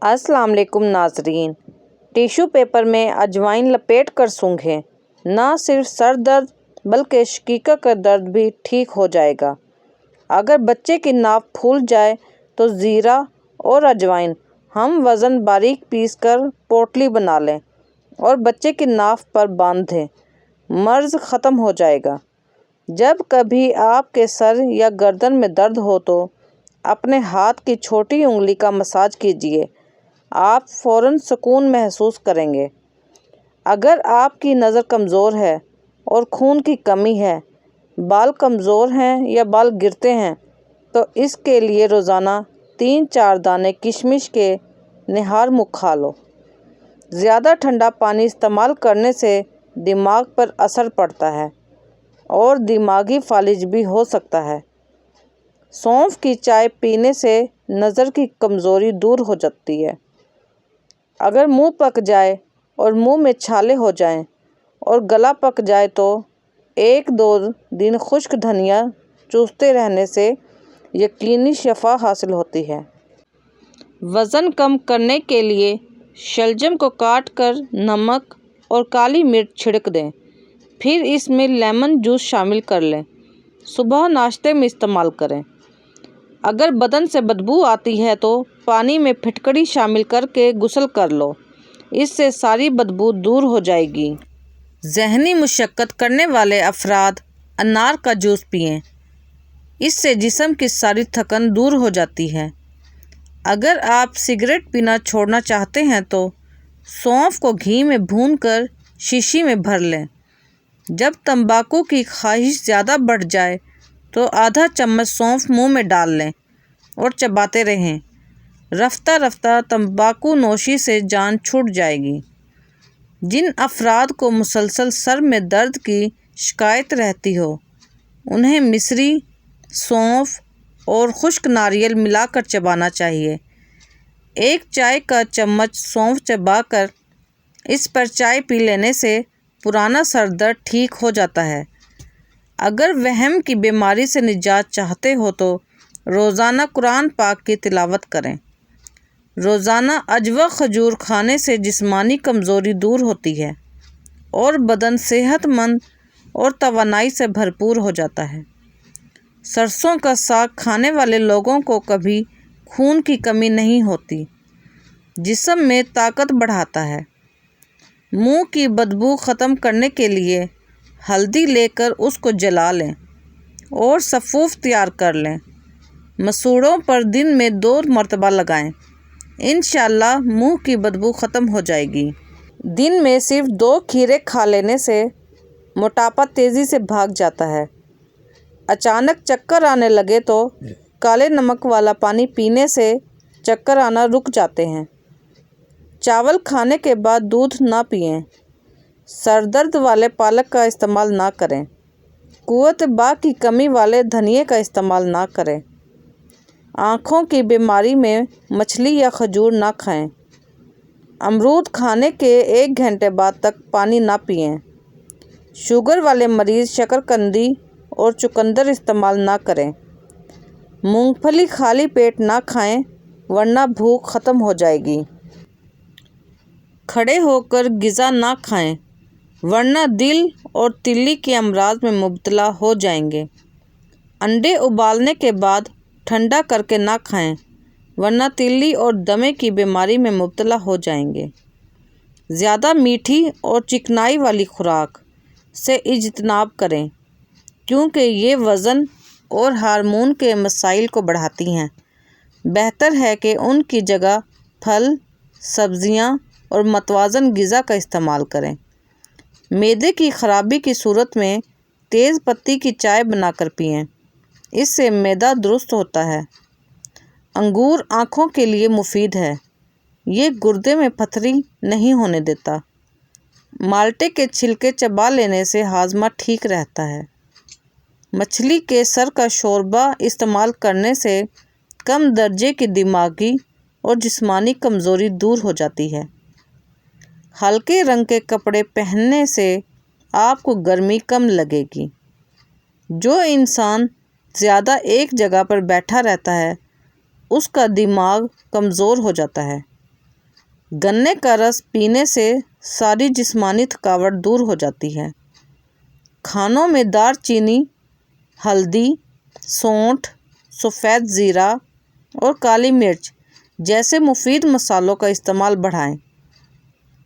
السلام علیکم ناظرین، ٹیشو پیپر میں اجوائن لپیٹ کر سونگھیں، نہ صرف سر درد بلکہ شقیقہ کا درد بھی ٹھیک ہو جائے گا۔ اگر بچے کی ناف پھول جائے تو زیرہ اور اجوائن ہم وزن باریک پیس کر پوٹلی بنا لیں اور بچے کی ناف پر باندھ دیں، مرض ختم ہو جائے گا۔ جب کبھی آپ کے سر یا گردن میں درد ہو تو اپنے ہاتھ کی چھوٹی انگلی کا مساج کیجیے، آپ فوراً سکون محسوس کریں گے۔ اگر آپ کی نظر کمزور ہے اور خون کی کمی ہے، بال کمزور ہیں یا بال گرتے ہیں تو اس کے لیے روزانہ 3-4 دانے کشمش کے نہار منہ کھا لو۔ زیادہ ٹھنڈا پانی استعمال کرنے سے دماغ پر اثر پڑتا ہے اور دماغی فالج بھی ہو سکتا ہے۔ سونف کی چائے پینے سے نظر کی کمزوری دور ہو جاتی ہے۔ اگر منہ پک جائے اور منہ میں چھالے ہو جائیں اور گلا پک جائے تو 1-2 دن خشک دھنیا چوستے رہنے سے یقینی شفا حاصل ہوتی ہے۔ وزن کم کرنے کے لیے شلجم کو کاٹ کر نمک اور کالی مرچ چھڑک دیں، پھر اس میں لیمن جوس شامل کر لیں۔ صبح ناشتے میں استعمال کریں۔ اگر بدن سے بدبو آتی ہے تو پانی میں پھٹکڑی شامل کر کے غسل کر لو، اس سے ساری بدبو دور ہو جائے گی۔ ذہنی مشقت کرنے والے افراد انار کا جوس پئیں، اس سے جسم کی ساری تھکن دور ہو جاتی ہے۔ اگر آپ سگریٹ پینا چھوڑنا چاہتے ہیں تو سونف کو گھی میں بھون کر شیشی میں بھر لیں۔ جب تمباکو کی خواہش زیادہ بڑھ جائے تو آدھا چمچ سونف منہ میں ڈال لیں اور چباتے رہیں۔ رفتہ رفتہ تمباکو نوشی سے جان چھوٹ جائے گی۔ جن افراد کو مسلسل سر میں درد کی شکایت رہتی ہو، انہیں مصری، سونف اور خشک ناریل ملا کر چبانا چاہیے۔ 1 چائے کا چمچ سونف چبا کر اس پر چائے پی لینے سے پرانا سر درد ٹھیک ہو جاتا ہے۔ اگر وہم کی بیماری سے نجات چاہتے ہو تو روزانہ قرآن پاک کی تلاوت کریں۔ روزانہ عجوہ کھجور کھانے سے جسمانی کمزوری دور ہوتی ہے اور بدن صحت مند اور توانائی سے بھرپور ہو جاتا ہے۔ سرسوں کا ساگ کھانے والے لوگوں کو کبھی خون کی کمی نہیں ہوتی، جسم میں طاقت بڑھاتا ہے۔ منہ کی بدبو ختم کرنے کے لیے ہلدی لے کر اس کو جلا لیں اور سفوف تیار کر لیں۔ مسوڑوں پر دن میں 2 مرتبہ لگائیں، انشاءاللہ منہ کی بدبو ختم ہو جائے گی۔ دن میں صرف 2 کھیرے کھا لینے سے موٹاپا تیزی سے بھاگ جاتا ہے۔ اچانک چکر آنے لگے تو کالے نمک والا پانی پینے سے چکر آنا رک جاتے ہیں۔ چاول کھانے کے بعد دودھ نہ پئیں۔ سر درد والے پالک کا استعمال نہ کریں۔ قوت با کی کمی والے دھنیے کا استعمال نہ کریں۔ آنکھوں کی بیماری میں مچھلی یا کھجور نہ کھائیں۔ امرود کھانے کے 1 گھنٹے بعد تک پانی نہ پئیں۔ شوگر والے مریض شکرقندی اور چقندر استعمال نہ کریں۔ مونگ پھلی خالی پیٹ نہ کھائیں ورنہ بھوک ختم ہو جائے گی۔ کھڑے ہو کر غذا نہ کھائیں ورنہ دل اور تیلی کے امراض میں مبتلا ہو جائیں گے۔ انڈے ابالنے کے بعد ٹھنڈا کر کے نہ کھائیں ورنہ تیلی اور دمے کی بیماری میں مبتلا ہو جائیں گے۔ زیادہ میٹھی اور چکنائی والی خوراک سے اجتناب کریں کیونکہ یہ وزن اور ہارمون کے مسائل کو بڑھاتی ہیں۔ بہتر ہے کہ ان کی جگہ پھل، سبزیاں اور متوازن غذا کا استعمال کریں۔ معدے کی خرابی کی صورت میں تیز پتی کی چائے بنا کر پئیں، اس سے معدہ درست ہوتا ہے۔ انگور آنکھوں کے لیے مفید ہے، یہ گردے میں پتھری نہیں ہونے دیتا۔ مالٹے کے چھلکے چبا لینے سے ہاضمہ ٹھیک رہتا ہے۔ مچھلی کے سر کا شوربہ استعمال کرنے سے کم درجے کی دماغی اور جسمانی کمزوری دور ہو جاتی ہے۔ ہلکے رنگ کے کپڑے پہننے سے آپ کو گرمی کم لگے گی۔ جو انسان زیادہ ایک جگہ پر بیٹھا رہتا ہے، اس کا دماغ کمزور ہو جاتا ہے۔ گنے کا رس پینے سے ساری جسمانی تھکاوٹ دور ہو جاتی ہے۔ کھانوں میں دار چینی، ہلدی، سونٹھ، سفید زیرہ اور کالی مرچ جیسے مفید مصالحوں کا استعمال بڑھائیں۔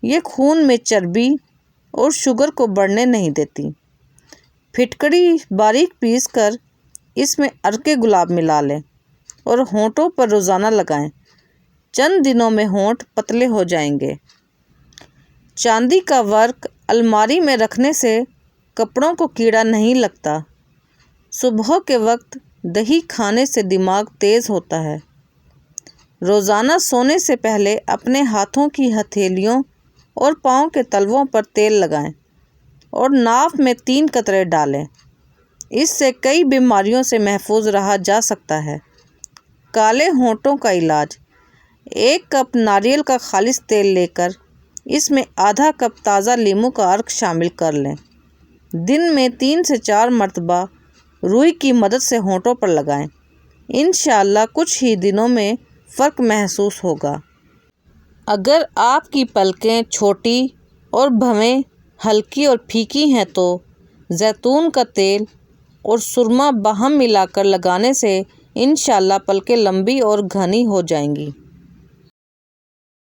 یہ خون میں چربی اور شوگر کو بڑھنے نہیں دیتی۔ پھٹکری باریک پیس کر اس میں عرق گلاب ملا لیں اور ہونٹوں پر روزانہ لگائیں۔ چند دنوں میں ہونٹ پتلے ہو جائیں گے۔ چاندی کا ورق الماری میں رکھنے سے کپڑوں کو کیڑا نہیں لگتا۔ صبح کے وقت دہی کھانے سے دماغ تیز ہوتا ہے۔ روزانہ سونے سے پہلے اپنے ہاتھوں کی ہتھیلیوں اور پاؤں کے تلووں پر تیل لگائیں اور ناف میں 3 قطرے ڈالیں۔ اس سے کئی بیماریوں سے محفوظ رہا جا سکتا ہے۔ کالے ہونٹوں کا علاج: 1 کپ ناریل کا خالص تیل لے کر اس میں آدھا کپ تازہ لیموں کا عرق شامل کر لیں۔ دن میں 3 سے 4 مرتبہ روئی کی مدد سے ہونٹوں پر لگائیں۔ انشاءاللہ کچھ ہی دنوں میں فرق محسوس ہوگا۔ اگر آپ کی پلکیں چھوٹی اور بھویں ہلکی اور پھیکی ہیں تو زیتون کا تیل اور سرما باہم ملا کر لگانے سے انشاءاللہ پلکیں لمبی اور گھنی ہو جائیں گی۔